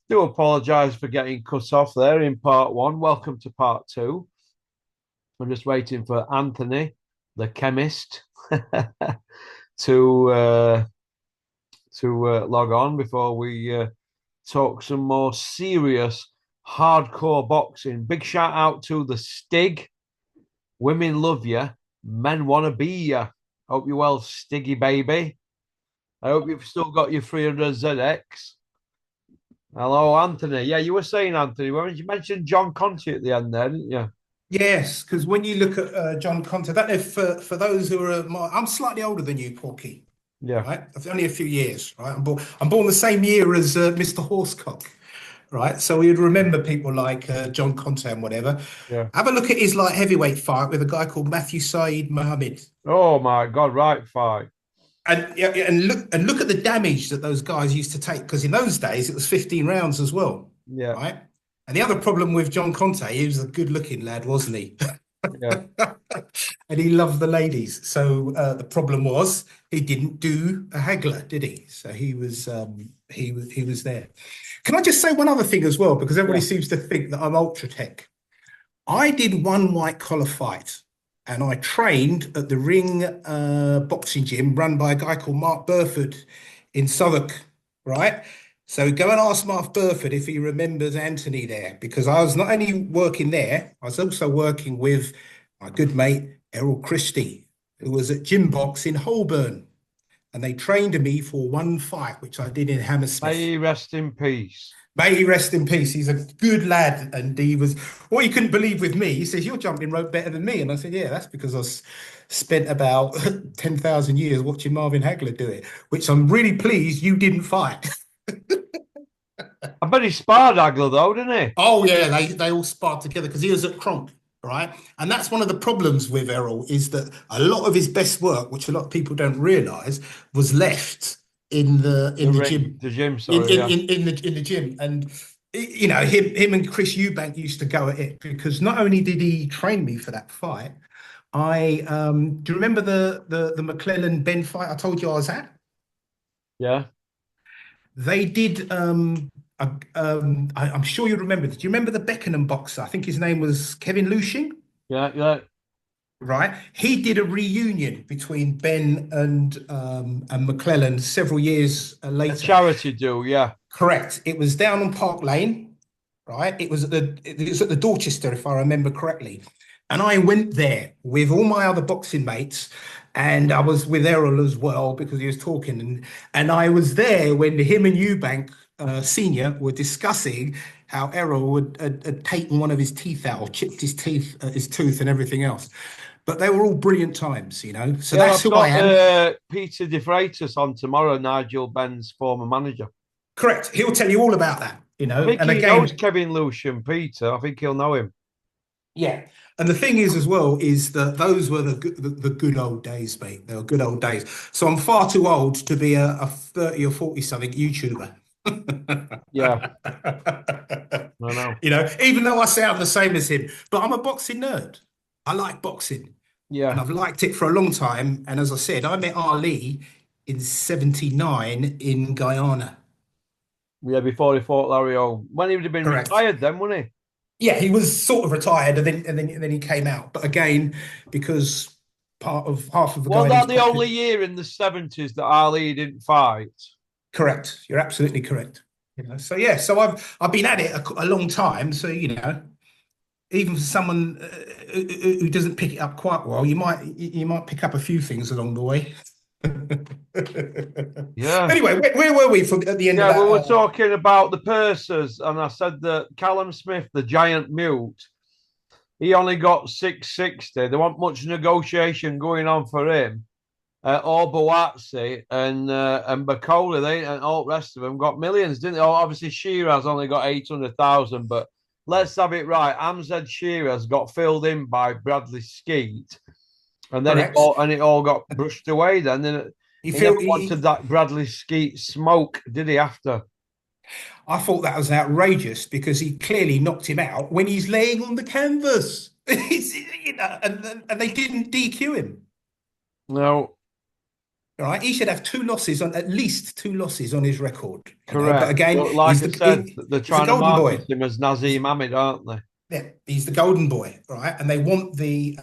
Do apologise for getting cut off there in part one. Welcome to part two. I'm just waiting for Anthony, the chemist, to uh, to log on before we talk some more serious, hardcore boxing. Big shout out to the Stig. Women love you, men want to be you. Hope you're well, Stiggy baby. I hope you've still got your 300 ZX. Hello, Anthony. Yeah, you were saying, Anthony, when you mentioned John Conti at the end there, didn't you? Yes, because when you look at John Conte, I don't know if for those who are I'm slightly older than you, Porky, Yeah, right? Only a few years, right? I'm born the same year as Mr. Horsecock, right? So we would remember people like John Conte and whatever. yeah. Have a look at his light heavyweight fight with a guy called Matthew Saeed Mohammed, Oh my God, right fight. and yeah, yeah, and look at the damage that those guys used to take, because in those days it was 15 rounds as well, Yeah, right? And the other problem with John Conte, he was a good-looking lad, wasn't he? yeah. And he loved the ladies. So the problem was he didn't do a haggler, did he? So he was there. Can I just say one other thing as well? Because everybody Yeah. seems to think that I'm ultra tech. I did one white collar fight, and I trained at the Ring boxing gym run by a guy called Mark Burford in Southwark, right? So go and ask Mark Burford if he remembers Anthony there, because I was not only working there, I was also working with my good mate Errol Christie, who was at Gym Box in Holborn, and they trained me for one fight, which I did in May Hammersmith. he rest in peace. May he rest in peace. He's a good lad. And he was, what he couldn't believe with me, he says, "You're jumping rope better than me." And I said, "Yeah, that's because spent about 10,000 years watching Marvin Hagler do it, which I'm really pleased you didn't fight." I bet he sparred Agler though, didn't he? Oh, yeah, they all sparred together because he was at Kronk, right? And that's one of the problems with Errol, is that a lot of his best work, which a lot of people don't realize, was left in the The in the ring, gym. the gym, in sorry, in yeah. in, in the gym. And him and Chris Eubank used to go at it, because not only did he train me for that fight, I do you remember the McClellan Ben fight I told you I was at? Yeah, They did I'm sure you remember. Do you remember the Beckenham boxer? I think his name was Kevin Lushing, yeah, yeah. right? He did a reunion between Ben and McClellan several years A later. charity do, yeah. Correct. It was down on Park Lane, right? It was at the Dorchester, if I remember correctly. And I went there with all my other boxing mates, and I was with Errol as well because he was talking. And I was there when him and Eubank Senior were discussing how Errol had taken one of his teeth out, or chipped his teeth, his tooth, and everything else. But they were all brilliant times. So Yeah, that's I've who I got am. Peter De Freitas on tomorrow, Nigel Benn's former manager. Correct. He'll tell you all about that. I think And he knows again, Kevin Lucian, Peter. I think he'll know him. yeah. And the thing is, as well, is that those were the good old days, mate. They were good old days. So I'm far too old to be a 30 or 40 something YouTuber. Yeah, I know. Even though I sound the same as him, but I'm a boxing nerd. I like boxing, and Yeah, I've liked it for a long time. And as I said, I met Ali in '79 in Guyana. yeah, before he fought Larry O. When he would have been Correct. retired then, wouldn't he? Yeah, he was sort of retired, and then he came out. But again, because part of half of the Was Guyanese that the only population. year in the 70s that Ali didn't fight? Correct. You're absolutely correct. So yeah, so I've been at it a long time. So even for someone who doesn't pick it up quite well, you might pick up a few things along the way. Yeah. Anyway, where were we from at the end of Yeah, we that? were talking about the purses, and I said that Callum Smith, the giant mute, he only got 660. There wasn't much negotiation going on for him. All Boatsi and Bacola, they and all the rest of them got millions, didn't they? Oh, obviously, Shiraz only got 800,000, but let's have it right. Amzed Shiraz got filled in by Bradley Skeet, and then Correct. it all got brushed away. Then You he never feel? wanted that Bradley Skeet smoke, did he? After I thought that was outrageous because he clearly knocked him out when he's laying on the canvas. And they didn't DQ him. no, Right? He should have two losses on at least two losses on his record. But Correct. again, But like I said, they're he's the trying to golden market boy. him as He's Nazim Hamid, aren't they? Yeah, he's the golden boy, right? And they want the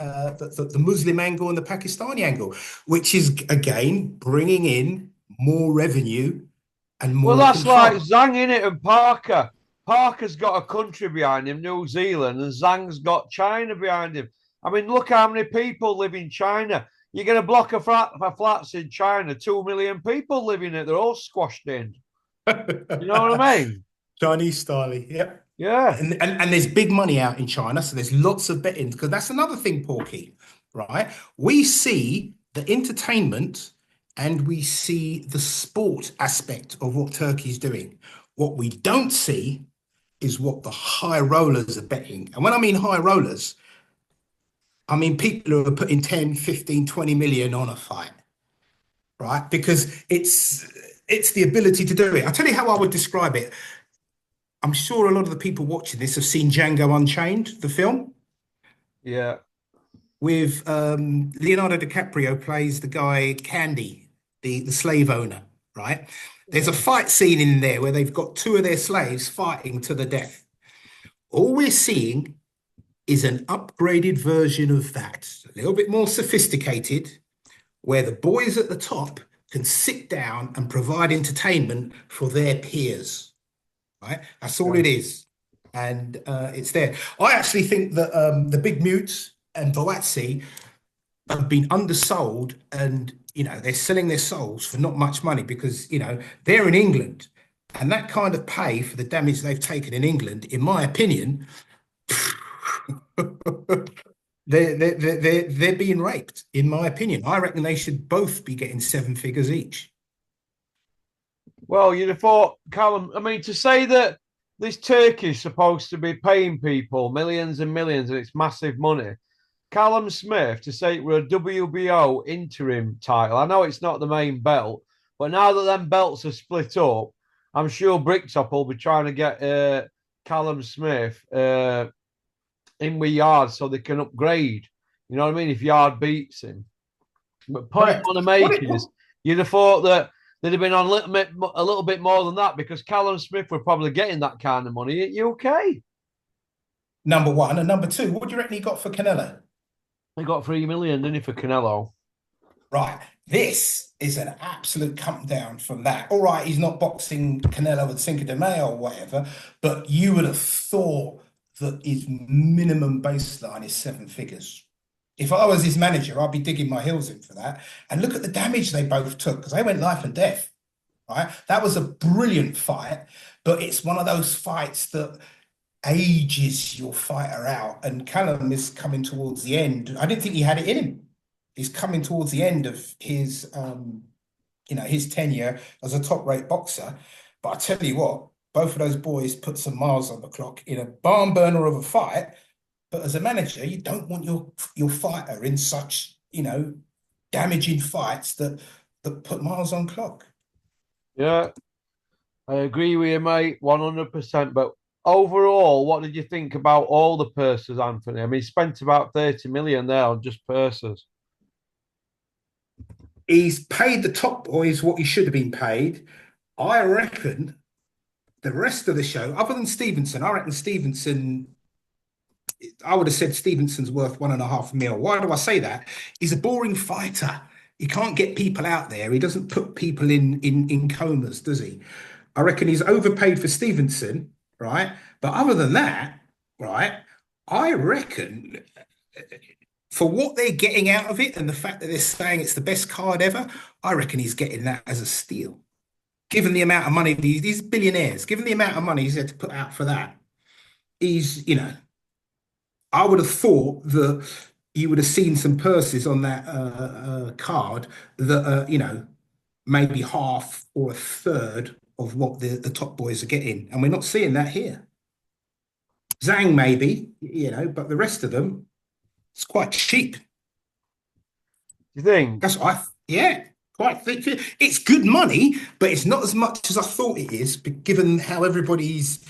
Muslim angle and the Pakistani angle, which is again bringing in more revenue and Well, more that's like control. Zhang in it and Parker. Parker's got a country behind him, New Zealand, and Zhang's got China behind him. I mean, look how many people live in China. You're going to block a flat for flats in China. 2 million people live in it. They're all squashed in. You know what I mean? Chinese style, yeah. Yeah. And there's big money out in China, so there's lots of betting because that's another thing, Porky, right? We see the entertainment and we see the sport aspect of what Turkey's doing. What we don't see is what the high rollers are betting. And when I mean high rollers, I mean people who are putting 10, 15, 20 million on a fight, right? Because it's the ability to do it. I'll tell you how I would describe it. I'm sure a lot of the people watching this have seen Django Unchained, the film, Yeah. with Leonardo DiCaprio plays the guy Candy, the slave owner, right? There's a fight scene in there where they've got two of their slaves fighting to the death. All we're seeing is an upgraded version of that, a little bit more sophisticated, where the boys at the top can sit down and provide entertainment for their peers, right? That's all Yeah. it is. And it's there. I actually think that the Big Mutes and Boatsi have been undersold and, they're selling their souls for not much money because, they're in England. And that kind of pay for the damage they've taken in England, in my opinion, they're being raped, in my opinion. I reckon they should both be getting seven figures each. Well, you'd have thought, Callum, I mean, to say that this Turkey's supposed to be paying people millions and millions and it's massive money. Callum Smith, to say it were a WBO interim title. I know it's not the main belt, but now that them belts are split up, I'm sure Bricktop will be trying to get Callum Smith in with Yard so they can upgrade. You know what I mean? If Yard beats him. But point I Correct. want to What make it, is you'd have thought that they'd have been on a little bit more than that because Callum Smith were probably getting that kind of money at UK. number one. And number two, what do you reckon he got for Canelo? He got 3 million, didn't he, for Canelo? Right. This is an absolute come down from that. All right, he's not boxing Canelo with Cinco de Mayo or whatever, but you would have thought that his minimum baseline is seven figures. If I was his manager, I'd be digging my heels in for that. And look at the damage they both took because they went life and death, right? That was a brilliant fight, but it's one of those fights that ages your fighter out. And Callum is coming towards the end. I didn't think he had it in him. He's coming towards the end of his tenure as a top-rate boxer. But I tell you what, both of those boys put some miles on the clock in a barn burner of a fight. But as a manager, you don't want your fighter in such, damaging fights that put miles on clock. Yeah, I agree with you, mate, 100%. But overall, what did you think about all the purses, Anthony? I mean, he spent about 30 million there on just purses. He's paid the top boys what he should have been paid. I reckon the rest of the show, other than Stevenson, I reckon I would have said Stevenson's worth 1.5 mil. Why do I say that? He's a boring fighter. He can't get people out there. He doesn't put people in comas, does he? I reckon he's overpaid for Stevenson, right? But other than that, right, I reckon for what they're getting out of it and the fact that they're saying it's the best card ever, I reckon he's getting that as a steal. Given the amount of money these billionaires, given the amount of money he's had to put out for that, I would have thought that you would have seen some purses on that card that maybe half or a third of what the top boys are getting, and we're not seeing that here. Zhang maybe, but the rest of them, it's quite cheap. Do you think? That's what yeah, quite thick. It's good money, but it's not as much as I thought it is, given how everybody's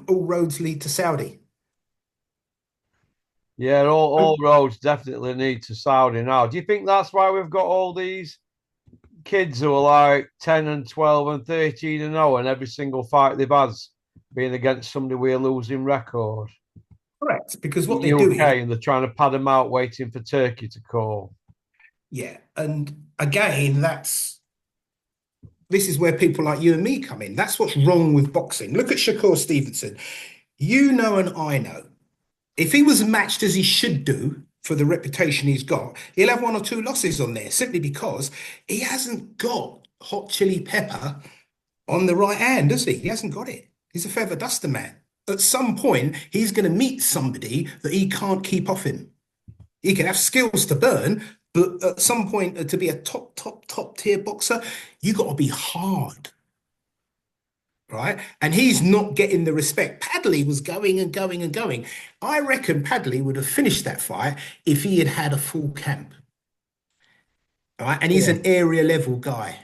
all roads lead to Saudi. Yeah, all roads definitely need to Saudi now. Do you think that's why we've got all these kids who are like 10 and 12 and 13 and 0, and every single fight they've had being against somebody with a losing record. Correct. Because In what the they're doing, UK, and they're trying to pad them out, waiting for Turkey to call. yeah. And again, this is where people like you and me come in. That's what's wrong with boxing. Look at Shakur Stevenson. You know, and I know, if he was matched as he should do for the reputation he's got, he'll have one or two losses on there simply because he hasn't got hot chili pepper on the right hand, does he? He hasn't got it. He's a feather duster man. At some point, he's going to meet somebody that he can't keep off him. He can have skills to burn, but at some point, to be a top tier boxer, you got to be hard, right? And he's not getting the respect. Padley was going and going and going. I reckon Padley would have finished that fight if he had had a full camp, right? And he's Yeah. an area level guy,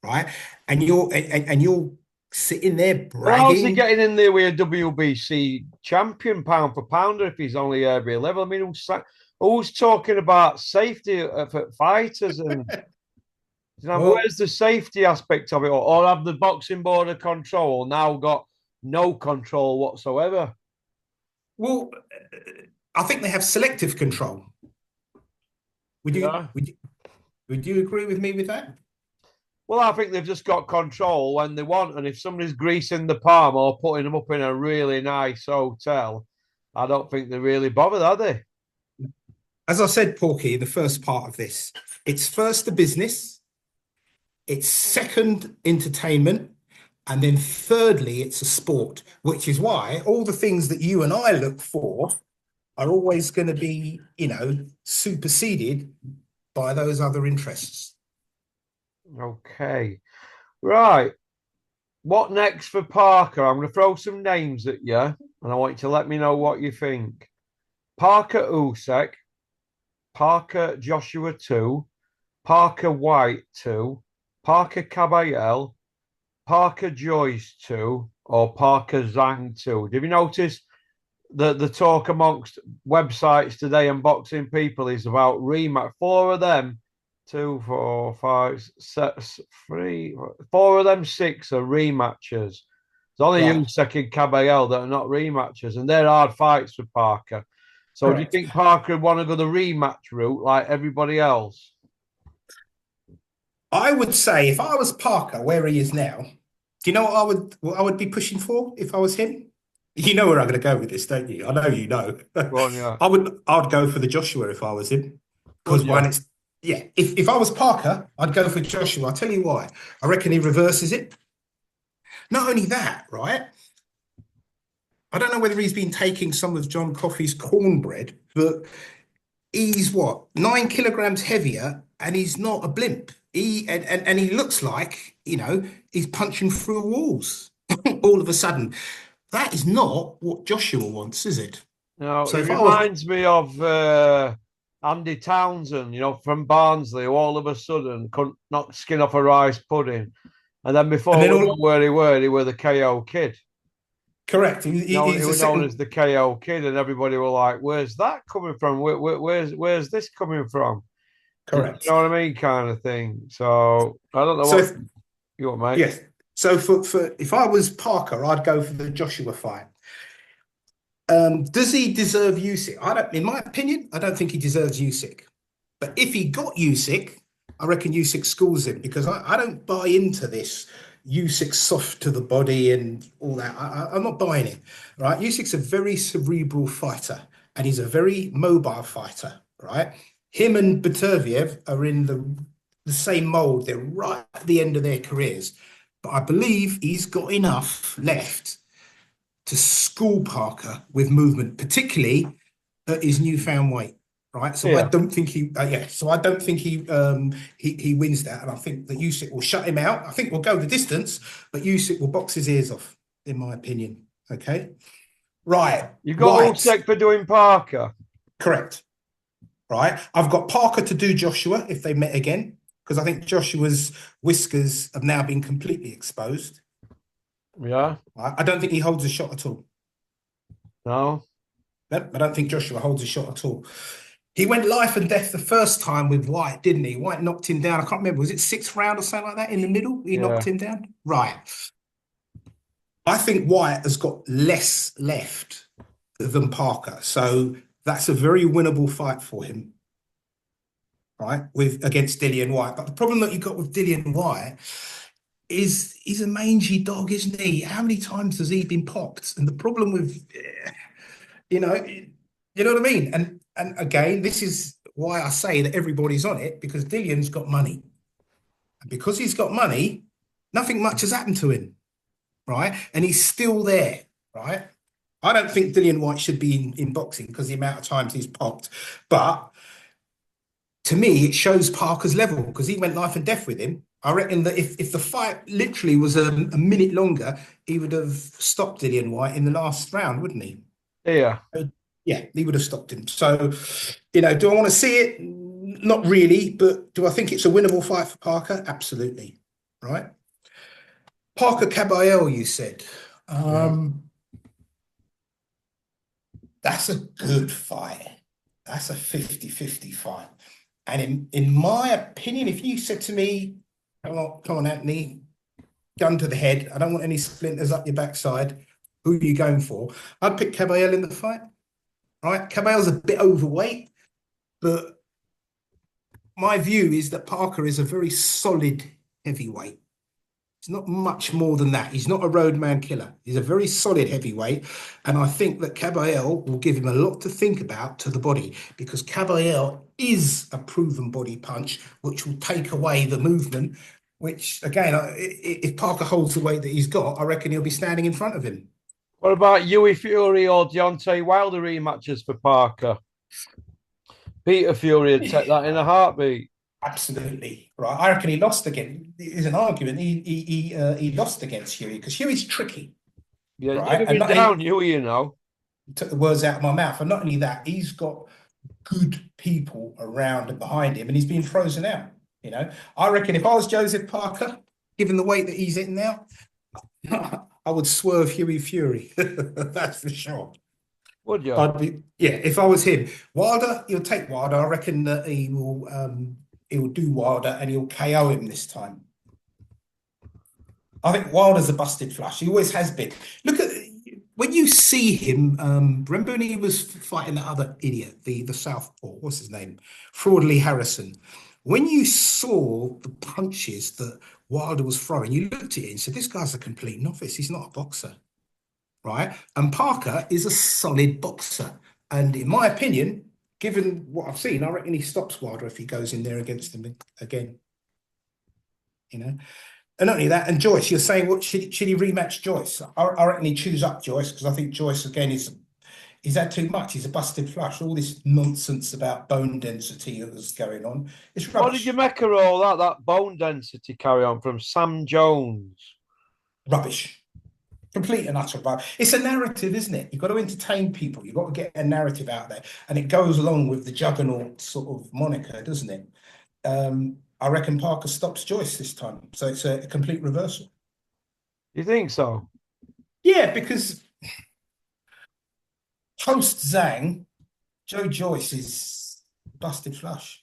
right? And you're sitting there Well, how's he bragging. getting in there with a WBC champion pound for pounder if he's only area level? I mean, who's talking about safety for fighters and Well, where's the safety aspect of it? Or have the boxing board of control now got no control whatsoever? well, I think they have selective control. Would you Yeah. would you, would you agree with me with that? Well, I think they've just got control when they want, and if somebody's greasing the palm or putting them up in a really nice hotel, I don't think they're really bothered, are they? As I said, Porky, the first part of this, it's first the business, it's second entertainment, and then thirdly, it's a sport, which is why all the things that you and I look for are always going to be, superseded by those other interests. Okay. Right. What next for Parker? I'm going to throw some names at you, and I want you to let me know what you think. Parker Usek, Parker Joshua 2, Parker White 2, Parker Caballel, Parker Joyce 2, or Parker Zhang 2. Have you noticed the talk amongst websites today and boxing people is about rematch? Four of them, two, four, five, six, three, four of them, six are rematches. It's only Right. Usyk and Caballel that are not rematches, and they're hard fights for Parker. So do you Correct. think Parker would want to go the rematch route like everybody else? I would say if I was Parker, where he is now, do you know what I would be pushing for if I was him? You know where I'm going to go with this, don't you? I know you know. Go on, yeah. I'd go for the Joshua if I was him. Would Because you? one, it's yeah. If I was Parker, I'd go for Joshua. I'll tell you why. I reckon he reverses it. Not only that, right? I don't know whether he's been taking some of John Coffey's cornbread, but he's what, 9 kilograms heavier, and he's not a blimp. And he looks like, he's punching through walls all of a sudden. That is not what Joshua wants, is it? No, So it if I was reminds me of Andy Townsend, from Barnsley, who all of a sudden couldn't knock the skin off a rice pudding. And then and before then we know all where he were the KO kid. correct, He he's a was known as second the KO kid, and everybody were like, "Where's that coming from? Where's this coming from?" You correct. know what I mean, kind of thing. So I don't know So what if you want, mate. yes, so for if I was Parker, I'd go for the Joshua fight. Does he deserve Usyk? I don't, in my opinion, I don't think he deserves Usyk. But if he got Usyk, I reckon Usyk schools him because I don't buy into this Usyk soft to the body and all that. I'm not buying it, right? Usyk's a very cerebral fighter and he's a very mobile fighter, right? Him and Baterviev are in the same mold. They're right at the end of their careers. But I believe he's got enough left to school Parker with movement, particularly at his newfound weight. Right, so I Yeah, don't think So I don't think he wins that, and I think that Usyk will shut him out. I think we'll go the distance, but Usyk will box his ears off, in my opinion. Okay, right, you got White, Usyk for doing Parker. correct. Right, I've got Parker to do Joshua if they met again, because I think Joshua's whiskers have now been completely exposed. Yeah, Right? I don't think he holds a shot at all. no, I don't think Joshua holds a shot at all. He went life and death the first time with White, didn't he? White knocked him down. I can't remember. Was it sixth round or something like that in the middle? He knocked Yeah. him down. Right. I think White has got less left than Parker. So that's a very winnable fight for him, right? With against Dillian White. But the problem that you got with Dillian White is he's a mangy dog, isn't he? How many times has he been popped? And the problem with you know, you know what I mean? And again, this is why I say that everybody's on it, because Dillian's got money. And because he's got money, nothing much has happened to him, right? And he's still there, right? I don't think Dillian White should be in boxing because the amount of times he's popped. But to me, it shows Parker's level because he went life and death with him. I reckon that if the fight literally was a minute longer, he would have stopped Dillian White in the last round, wouldn't he? Yeah. Yeah, he would have stopped him. So, do I want to see it? Not really, but do I think it's a winnable fight for Parker? Absolutely. Right. Parker Caballero, you said. Yeah. That's a good fight. That's a 50-50 fight. And in my opinion, if you said to me, come on, Anthony, gun to the head, I don't want any splinters up your backside. Who are you going for? I'd pick Caballero in the fight. Right? Caballero's a bit overweight, but my view is that Parker is a very solid heavyweight. He's not much more than that. He's not a roadman killer. He's a very solid heavyweight. And I think that Caballero will give him a lot to think about to the body, because Caballero is a proven body punch, which will take away the movement, which, again, if Parker holds the weight that he's got, I reckon he'll be standing in front of him. What about Hughie Fury or Deontay Wilder rematches for Parker? Peter Fury would take that in a heartbeat. Absolutely right. I reckon he lost again. There's an argument. He lost against Huey because Huey's tricky, Yeah, right? never And been down, Hughie, you know. took the words out of my mouth. And not only that, he's got good people around and behind him, and he's been frozen out. I reckon if I was Joseph Parker, given the weight that he's in now, I would swerve Huey Fury. That's for sure. Would you? Yeah, if I was him. Wilder, he'll take Wilder. I reckon that he'll do Wilder and he'll KO him this time. I think Wilder's a busted flush. He always has been. Look at when you see him. Remember when he was fighting that other idiot, the Southpaw, what's his name? Fraudley Harrison. When you saw the punches that Wilder was throwing, you looked at it and said, this guy's a complete novice. He's not a boxer. Right? And Parker is a solid boxer. And in my opinion, given what I've seen, I reckon he stops Wilder if he goes in there against him again. And not only that, and Joyce, you're saying, what should he rematch Joyce? I reckon he chews up Joyce, because I think Joyce, again, he's had too much. He's a busted flush. All this nonsense about bone density that's going on. It's rubbish. What did you make of all that bone density carry on from Sam Jones? Rubbish. Complete and utter rubbish. It's a narrative, isn't it? You've got to entertain people. You've got to get a narrative out there. And it goes along with the juggernaut sort of moniker, doesn't it? I reckon Parker stops Joyce this time. So it's a complete reversal. You think so? Yeah, because post Zhang, Joe Joyce is busted flush.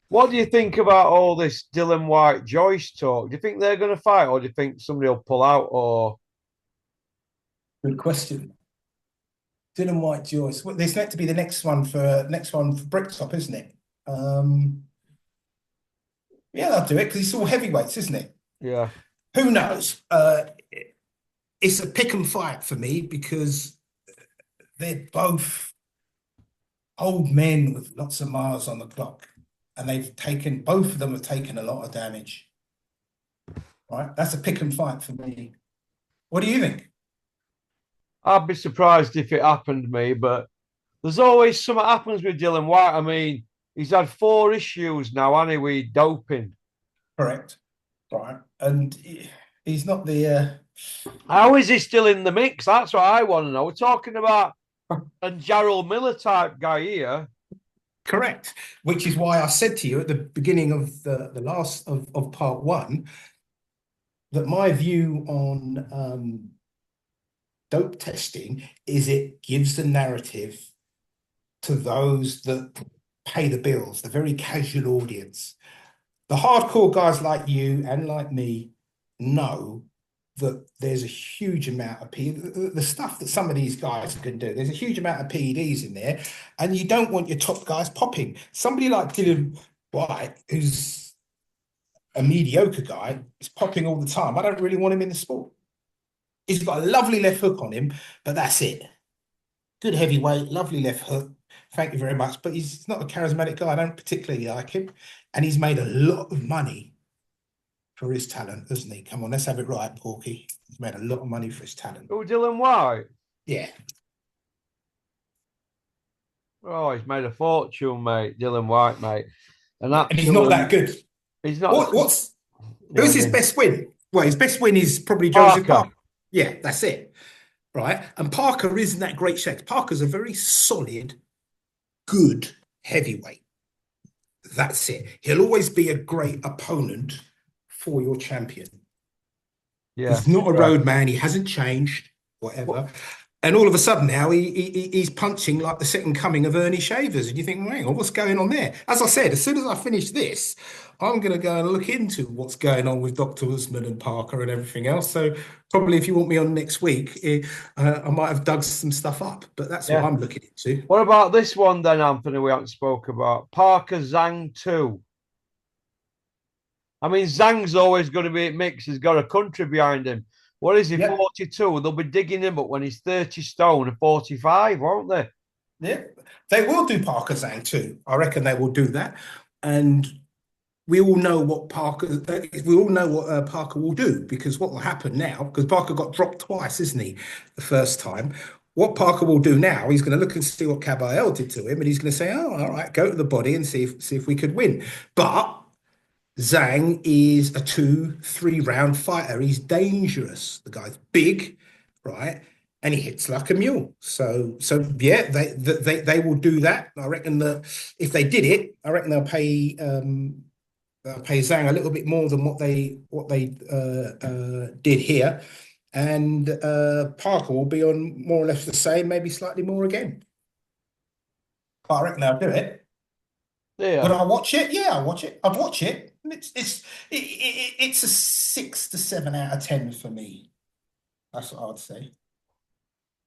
What do you think about all this Dylan White Joyce talk? Do you think they're going to fight, or do you think somebody will pull out? Or good question. Dylan White Joyce. Well, there's meant to be the next one for Bricktop, isn't it? Yeah, they'll do it because it's all heavyweights, isn't it? Yeah. Who knows? It's a pick and fight for me because they're both old men with lots of miles on the clock. And both of them have taken a lot of damage. Right? That's a pick and fight for me. What do you think? I'd be surprised if it happened to me, but there's always something happens with Dylan White. I mean, he's had 4 issues now, hasn't he, with doping? Correct. Right. And he's not the... How is he still in the mix? That's what I want to know. We're talking about a Gerald Miller type guy here. Correct. Which is why I said to you at the beginning of the last of part 1 that my view on dope testing is it gives the narrative to those that pay the bills, the very casual audience. The hardcore guys like you and like me know that there's a huge amount of the stuff that some of these guys can do. There's a huge amount of PEDs in there, and you don't want your top guys popping. Somebody like Dylan White, who's a mediocre guy, is popping all the time. I don't really want him in the sport. He's got a lovely left hook on him, but that's it. Good heavyweight, lovely left hook. Thank you very much. But he's not a charismatic guy. I don't particularly like him. And he's made a lot of money for his talent, hasn't he? Come on, let's have it right, Porky. He's made a lot of money for his talent. Oh, Dylan White. Yeah. Oh, he's made a fortune, mate. Dylan White, mate. And he's not that good. He's not. Who's his best win? Well, his best win is probably Joseph Parker. Yeah, that's it. Right. And Parker isn't that great shape. Parker's a very solid, good heavyweight. That's it. He'll always be a great opponent for your champion. Yeah. He's not a road man. He hasn't changed, whatever. And all of a sudden now he's punching like the second coming of Ernie Shavers. And you think, well, hang on, what's going on there? As I said, as soon as I finish this, I'm going to go and look into what's going on with Dr. Usman and Parker and everything else. So probably if you want me on next week, I might have dug some stuff up. But that's what I'm looking into. What about this one then, Anthony, we haven't spoke about? Parker Zhang 2. I mean, Zhang's always going to be mixed. He's got a country behind him. What is he, 42? They'll be digging him up when he's 30 stone and 45, won't they? Yeah, they will do Parker Zhang too. I reckon they will do that. And we all know what Parker will do, because what will happen now, because Parker got dropped twice, isn't he? The first time. What Parker will do now, he's going to look and see what Caballero did to him, and he's going to say, oh, all right, go to the body and see if we could win. But Zhang is a 2-3 round fighter. He's dangerous. The guy's big, right? And he hits like a mule. So yeah, they will do that. I reckon that if they did it, I reckon they'll pay Zhang a little bit more than what they did here, and Parker will be on more or less the same, maybe slightly more again. But I reckon they'll do it. Yeah. Would I watch it? Yeah, I'll watch it. I'd watch it. It's a 6 to 7 out of 10 for me. That's what I'd say.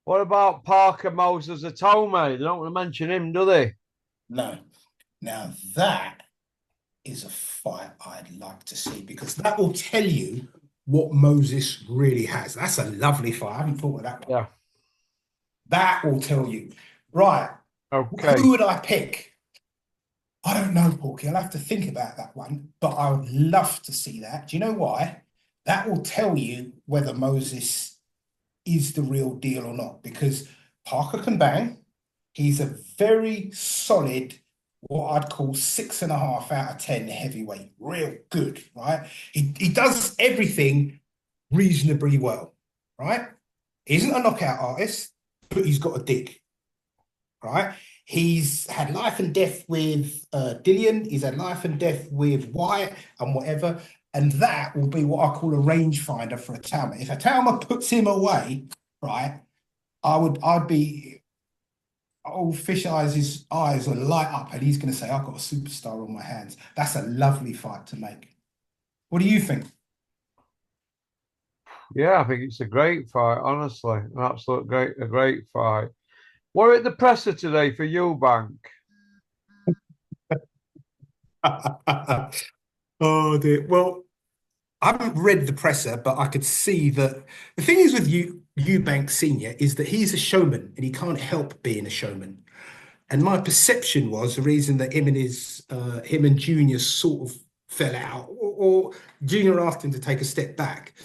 What about Parker Moses Atome? They don't want to mention him, do they? No. Now that is a fight I'd like to see, because that will tell you what Moses really has. That's a lovely fight. I haven't thought of that one. Yeah. That will tell you. Right. Okay. Who would I pick? I don't know, Porky. I'll have to think about that one, but I would love to see that. Do you know why? That will tell you whether Moses is the real deal or not, because Parker can bang. He's a very solid, what I'd call 6.5 out of 10 heavyweight. Real good, right? He does everything reasonably well, right? He isn't a knockout artist, but he's got a dig, right? He's had life and death with Dillian. He's had life and death with Wyatt and whatever. And that will be what I call a rangefinder for a Talma. If a Talma puts him away, right, I'd be, old Fish Eyes' eyes will light up and he's going to say, I've got a superstar on my hands. That's a lovely fight to make. What do you think? Yeah, I think it's a great fight, honestly. An absolute great fight. We're at the presser today for Eubank. Oh, dear. Well, I haven't read the presser, but I could see that the thing is with Eubank Senior is that he's a showman and he can't help being a showman. And my perception was the reason that him and Junior sort of fell out, or Junior asked him to take a step back,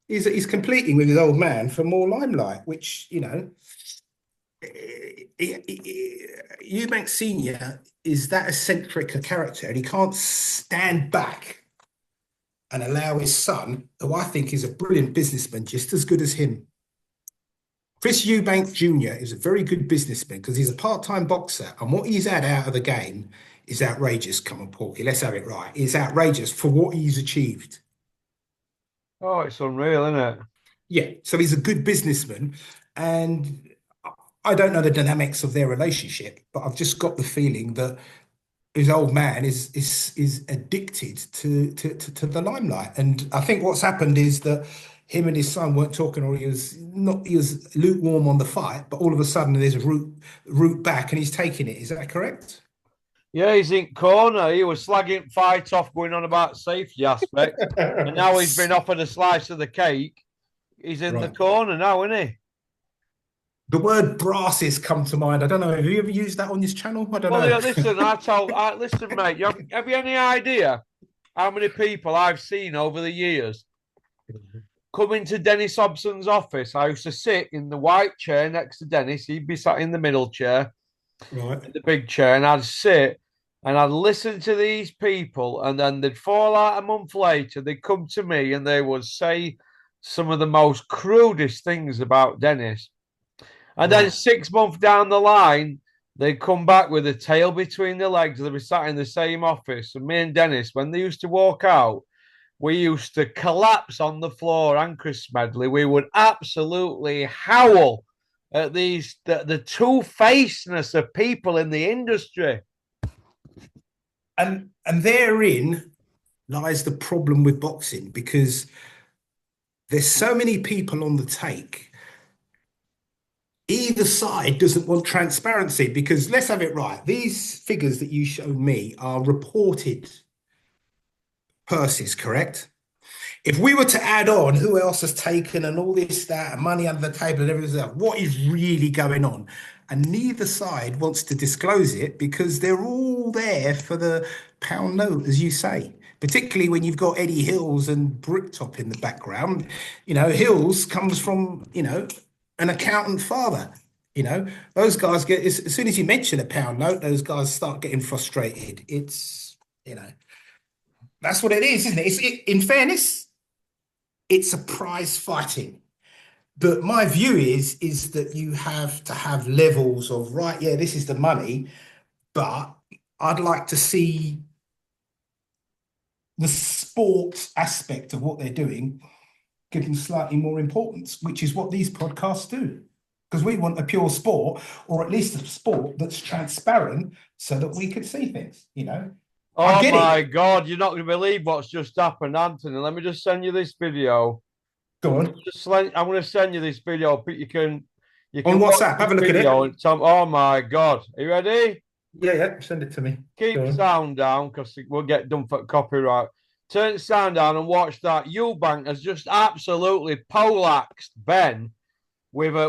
is that he's competing with his old man for more limelight, which, you know, Eubank Senior is that eccentric a character, and he can't stand back and allow his son, who I think is a brilliant businessman, just as good as him. Chris Eubank Jr. is a very good businessman because he's a part-time boxer, and what he's had out of the game is outrageous. Come on, Porky, let's have it right. It's outrageous for what he's achieved. Oh, it's unreal, isn't it? Yeah, so he's a good businessman, and I don't know the dynamics of their relationship, but I've just got the feeling that his old man is addicted to the limelight. And I think what's happened is that him and his son weren't talking, or he was lukewarm on the fight, but all of a sudden there's a route back and he's taking it. Is that correct? Yeah, he's in corner. He was slagging fight off, going on about safety aspects, and now he's been offered a slice of the cake. He's in the Right. corner now, isn't he? The word brasses come to mind. I don't know. Have you ever used that on this channel? I don't Well, know. yeah, listen, listen, mate. Have you any idea how many people I've seen over the years come into Dennis Hobson's office? I used to sit in the white chair next to Dennis. He'd be sat in the middle chair, Right. in the big chair, and I'd sit and I'd listen to these people, and then they'd fall out a month later. They'd come to me and they would say some of the most crudest things about Dennis. And then Right. 6 months down the line, they'd come back with a tail between their legs. They'd be sat in the same office. And me and Dennis, when they used to walk out, we used to collapse on the floor, and Chris Smedley. We would absolutely howl at the two-facedness of people in the industry. And therein lies the problem with boxing because there's so many people on the take. Either side doesn't want transparency because let's have it right. These figures that you showed me are reported purses, correct? If we were to add on who else has taken and all this, that, and money under the table and everything else, what is really going on? And neither side wants to disclose it because they're all there for the pound note, as you say. Particularly when you've got Eddie Hills and Bricktop in the background. Hills comes from, an accountant father. Those guys as soon as you mention a pound note, those guys start getting frustrated. That's what it is, isn't it? In fairness, it's a prize fighting. But my view is that you have to have levels of, right, yeah, this is the money, but I'd like to see the sports aspect of what they're doing given slightly more importance, which is what these podcasts do. Because we want a pure sport, or at least a sport that's transparent so that we can see things, I Oh get my it. God, you're not going to believe what's just happened, Anthony. Let me just send you this video. Go on. I'm going to send you this video, but you On can watch WhatsApp, this have a look at video it. and tell me, oh my God. Are you ready? Yeah, yeah, send it to me. Go Keep on. sound down because we'll get done for copyright. Turn sound down and watch that. Eubank has just absolutely poleaxed Ben with a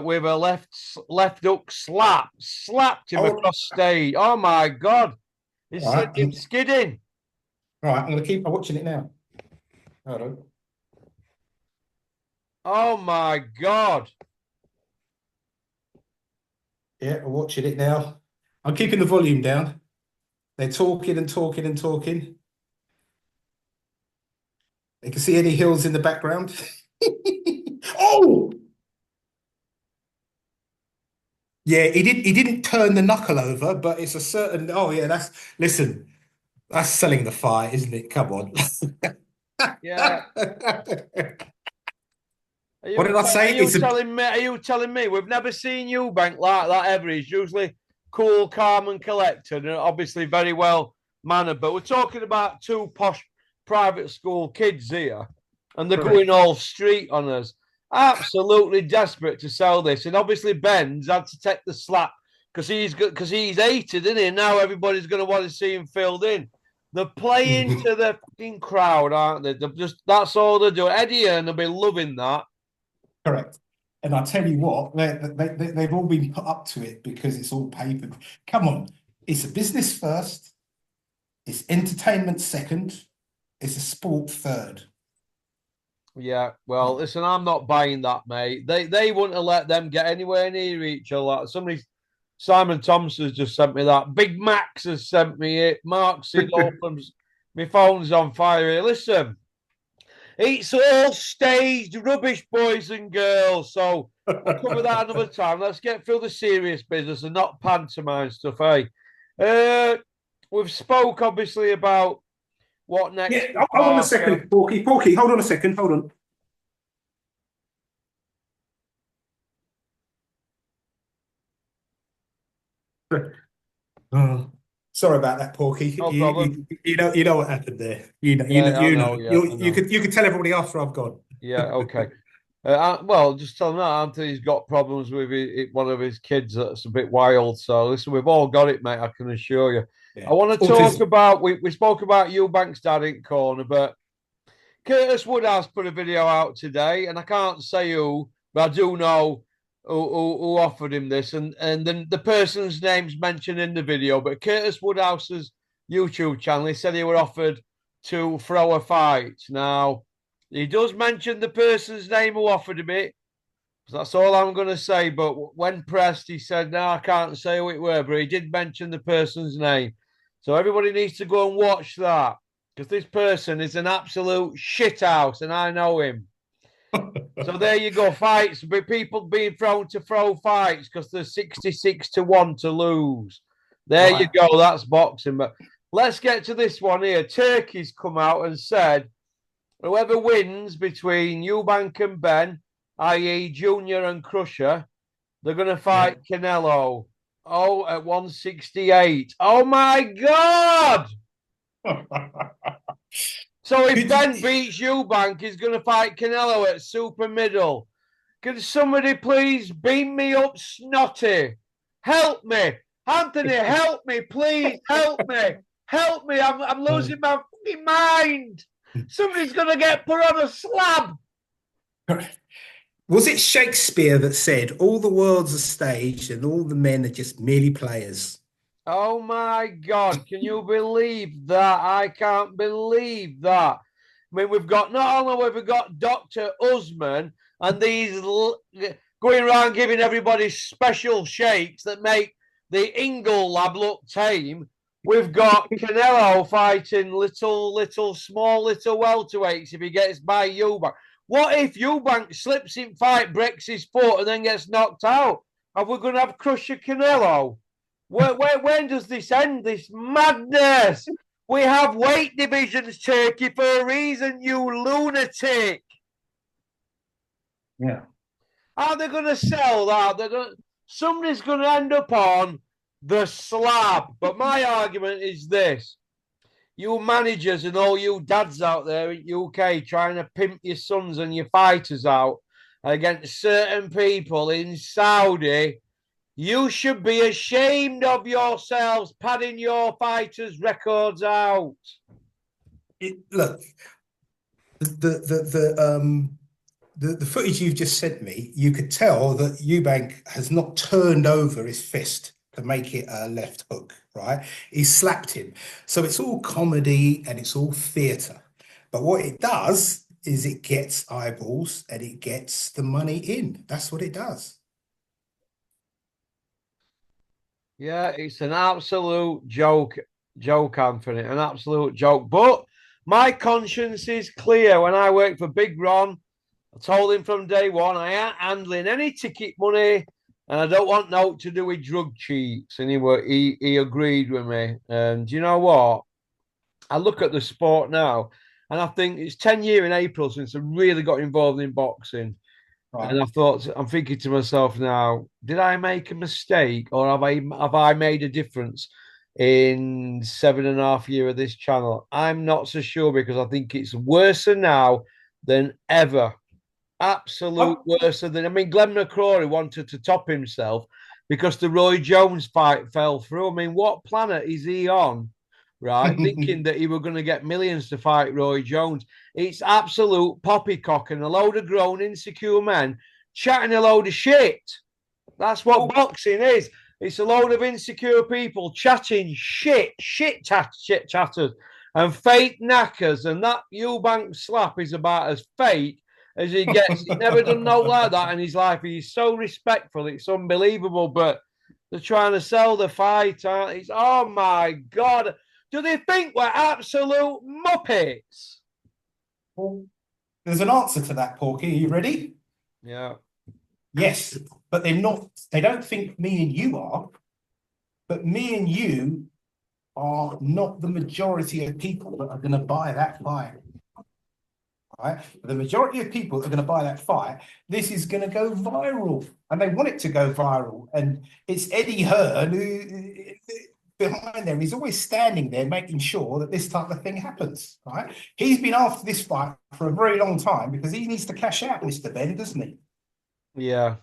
left hook slapped him Oh, across stage. Oh my God. He all sent right. him skidding. All right, I'm going to keep watching it now. Hold on. Oh my God. Yeah, I'm watching it now. I'm keeping the volume down. They're talking and talking and talking. You can see Eddie Hills in the background. Oh, yeah, he didn't turn the knuckle over, but it's a certain. Oh, yeah, listen, that's selling the fight, isn't it? Come on. Yeah. What did I Are say? you telling me? Are you telling me we've never seen Eubank like that ever? He's usually cool, calm, and collected, and obviously very well mannered. But we're talking about two posh private school kids here, and they're going Correct. all street on us. Absolutely desperate to sell this, and obviously Ben's had to take the slap because he's hated, isn't he? And now everybody's going to want to see him filled in. They're playing to the fucking crowd, aren't they? They're just that's all they're doing. Eddie and they'll be loving that. Correct. And I tell you what, they've all been put up to it because it's all papered. Come on, it's a business first, it's entertainment second, it's a sport third. Yeah, well, listen, I'm not buying that, mate. They wouldn't have let them get anywhere near each other. Somebody, Simon Thompson's just sent me that. Big Max has sent me it. Mark Siddle from my phone's on fire here. Listen, it's all staged rubbish, boys and girls. So we'll cover that another time. Let's get through the serious business and not pantomime stuff, eh? Uh, we've spoke obviously about what next Yeah, for hold on a Parker. second, Porky. Porky, hold on a second. Hold on. Oh, sorry about that, Porky. No problem. You know what happened there. Yeah, I know. Yeah, I know. You could tell everybody after I've gone. Yeah, okay. Well, just tell him that Anthony's got problems with one of his kids that's a bit wild. So listen, we've all got it, mate. I can assure you. I Yeah, want to talk autism. about we spoke about Eubank's dad in corner, but Curtis Woodhouse put a video out today, and I can't say who, but I do know who offered him this, and then the person's name's mentioned in the video. But Curtis Woodhouse's YouTube channel, he said he were offered to throw a fight. Now he does mention the person's name who offered him it. So that's all I'm going to say. But when pressed, he said, "No, I can't say who it were," but he did mention the person's name. So everybody needs to go and watch that because this person is an absolute shithouse, and I know him. So there you go, fights. But people being thrown to throw fights because they're 66-1 to lose. There you Right. go. That's boxing. But let's get to this one here. Turkey's come out and said whoever wins between Eubank and Ben, i.e., Junior and Krusher, they're going to Yeah. fight Canelo. Oh, at 168. Oh my God! So if Could you, Ben beats Eubank, he's going to fight Canelo at super middle. Can somebody please beam me up, snotty? Help me. Anthony, help me, please. Help me. Help me. I'm losing my fucking mind. Somebody's going to get put on a slab. was it Shakespeare that said, "All the world's a stage and all the men are just merely players"? Oh my God. Can you believe that? I can't believe that. I mean, we've got not only have we got Dr. Usman and these going around giving everybody special shakes that make the Ingle lab look tame. We've got Canelo fighting small welterweights if he gets by Eubank. What if Eubank slips in fight, breaks his foot, and then gets knocked out? Are we going to have Crusher Canelo? When does this end? This madness. We have weight divisions, Turkey, for a reason, you lunatic. Yeah. How are they going to sell that? Somebody's going to end up on the slab. But my argument is this. You managers and all you dads out there in UK trying to pimp your sons and your fighters out against certain people in Saudi, you should be ashamed of yourselves padding your fighters' records out. Look, the footage you've just sent me, you could tell that Eubank has not turned over his fist to make it a left hook, right? He slapped him. So it's all comedy and it's all theatre. But what it does is it gets eyeballs and it gets the money in. That's what it does. Yeah, it's an absolute joke, Anthony, an absolute joke. But my conscience is clear. When I worked for Big Ron, I told him from day one, I ain't handling any ticket money, and I don't want no to do with drug cheats. And he agreed with me. And you know what? I look at the sport now, and I think it's 10 years in April since I really got involved in boxing. Right. And I'm thinking to myself now, did I make a mistake or have I made a difference in 7.5 years of this channel? I'm not so sure because I think it's worse now than ever. Absolute Oh. worse than I mean, Glenn McCrory wanted to top himself because the Roy Jones fight fell through. I mean, what planet is he on? Right, thinking that he were going to get millions to fight Roy Jones. It's absolute poppycock and a load of grown, insecure men chatting a load of shit. That's what Oh. boxing is. It's a load of insecure people chatting shit chatters, and fake knackers. And that Eubank slap is about as fake as he gets. He's never done no like that in his life. He's so respectful. It's unbelievable. But they're trying to sell the fight, aren't they? Oh my God. Do they think we're absolute muppets? Well, there's an answer to that, Porky. Are you ready? Yeah. Yes, but they're not, they don't think me and you are, but me and you are not the majority of people that are going to buy that fight. right? The majority of people that are going to buy that fight, this is going to go viral, and they want it to go viral. And it's Eddie Hearn who behind there. He's always standing there, making sure that this type of thing happens, right? He's been after this fight for a very long time because he needs to cash out, Mr. Ben, doesn't he? Yeah.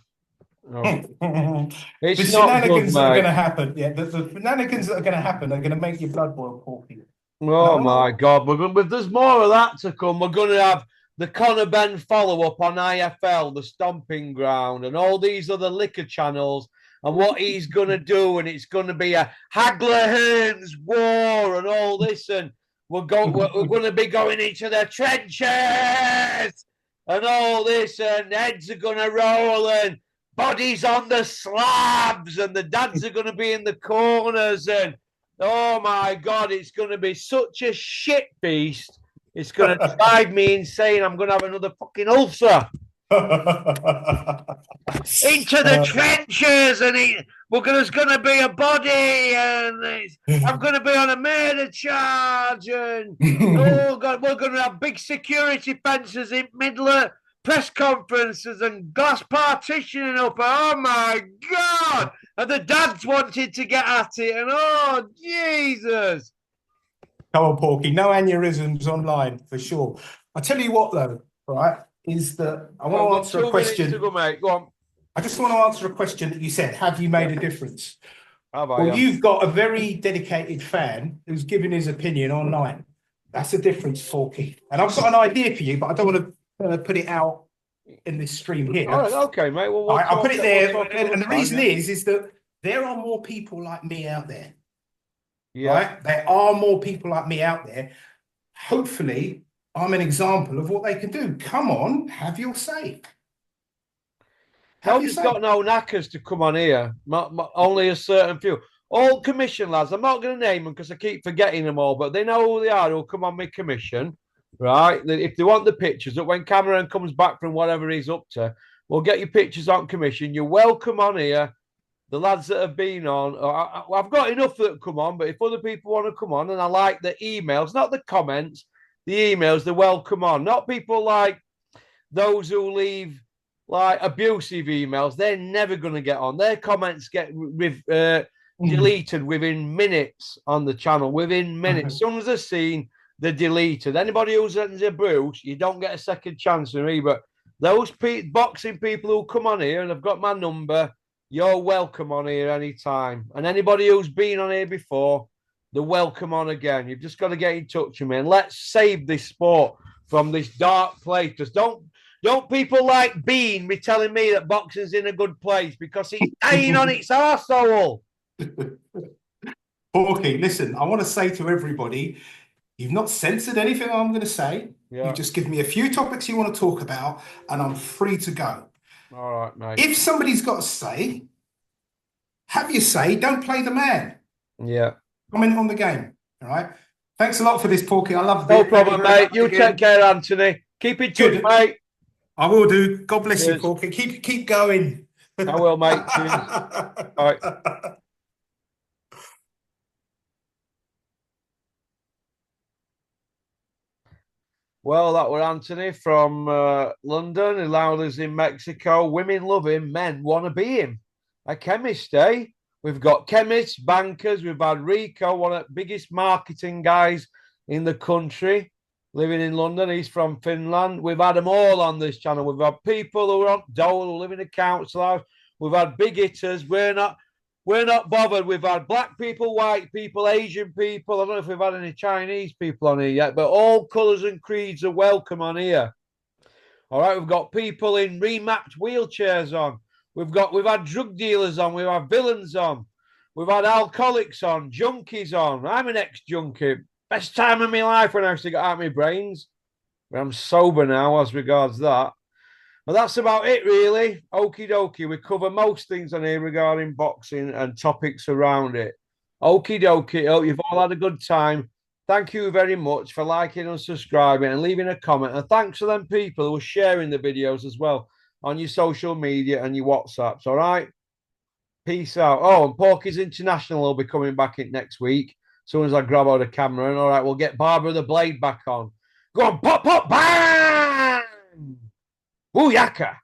Oh. The It's not good, shenanigans that are going mate. to happen, yeah, the shenanigans that are going to happen are going to make your blood boil, Porky. And I Oh want my to. God. There's more of that to come. We're going to have the Conor Ben follow up on IFL, the Stomping Ground, and all these other liquor channels, and what he's going to do. And it's going to be a Hagler Hearns war and all this. And we're going to be going into the trenches and all this. And heads are going to roll and bodies on the slabs. And the dads are going to be in the corners. And oh my God, it's going to be such a shit beast. It's going to drive me insane. I'm going to have another fucking ulcer. Into the trenches, and there's going to be a body, and I'm going to be on a murder charge, and oh God, we're going to have big security fences in middle press conferences and glass partitioning up. Oh my God! And the dads wanted to get at it, and oh Jesus! Come on, Porky. No aneurysms online for sure. I tell you what, though, right, is that I want to answer a question. To go, mate. Go on. I just want to answer a question that you said. Have you made a difference? Well, you've got a very dedicated fan who's giving his opinion online. That's a difference, Porky. And I've got an idea for you, but I don't want to put it out in this stream here. All right, okay, mate. Well, I'll put it there. And the reason is that there are more people like me out there. Yeah. Right? There are more people like me out there. Hopefully, I'm an example of what they can do. Come on, have your say. Nobody's got no knackers to come on here. Only a certain few. All commission lads. I'm not going to name them because I keep forgetting them all, but they know who they are who'll come on my commission, right? If they want the pictures, that when Cameron comes back from whatever he's up to, we'll get your pictures on commission. You're welcome on here. The lads that have been on, I've got enough that come on, but if other people want to come on, and I like the emails, not the comments, the emails, they're welcome on. Not people like those who leave like abusive emails. They're never going to get on. Their comments get deleted within minutes on the channel. Within minutes, as soon as they're seen, they're deleted. Anybody who sends a bruise, you don't get a second chance with me. But those boxing people who come on here and have got my number, you're welcome on here anytime. And anybody who's been on here before, they're welcome on again. You've just got to get in touch with me and let's save this sport from this dark place. Just don't people like Bean be telling me that boxing's in a good place because it's dying on its arsehole. Porky, listen, I want to say to everybody, you've not censored anything I'm going to say. Yeah. You just give me a few topics you want to talk about and I'm free to go. All right, mate. If somebody's got a say, have your say. Don't play the man. Yeah. Comment on the game. All right. Thanks a lot for this, Porky. I love it. No problem, mate. You take care, Anthony. Keep in touch, mate. I will do. God bless you, Porky. Keep going. I will, mate. Cheers. All right. Well, that was Anthony from London. He allowed us in Mexico. Women love him. Men want to be him. A chemist, eh? We've got chemists, bankers. We've had Rico, one of the biggest marketing guys in the country, living in London. He's from Finland. We've had them all on this channel. We've had people who are on dole, who live in a council house. We've had big hitters. We're not bothered. We've had black people, white people, Asian people. I don't know if we've had any Chinese people on here yet, but all colours and creeds are welcome on here. All right, we've got people in remapped wheelchairs on. We've had drug dealers on. We've had villains on. We've had alcoholics on, junkies on. I'm an ex-junkie. Best time of my life when I actually got out of my brains. But I'm sober now as regards that. But that's about it, really. Okie dokie. We cover most things on here regarding boxing and topics around it. Okie dokie. Hope you've all had a good time. Thank you very much for liking and subscribing and leaving a comment. And thanks to them people who are sharing the videos as well on your social media and your WhatsApps. All right? Peace out. Oh, and Porky's International will be coming back in next week. As soon as I grab out the camera. And all right, we'll get Barbara the Blade back on. Go on, pop, pop, bang! Booyaka!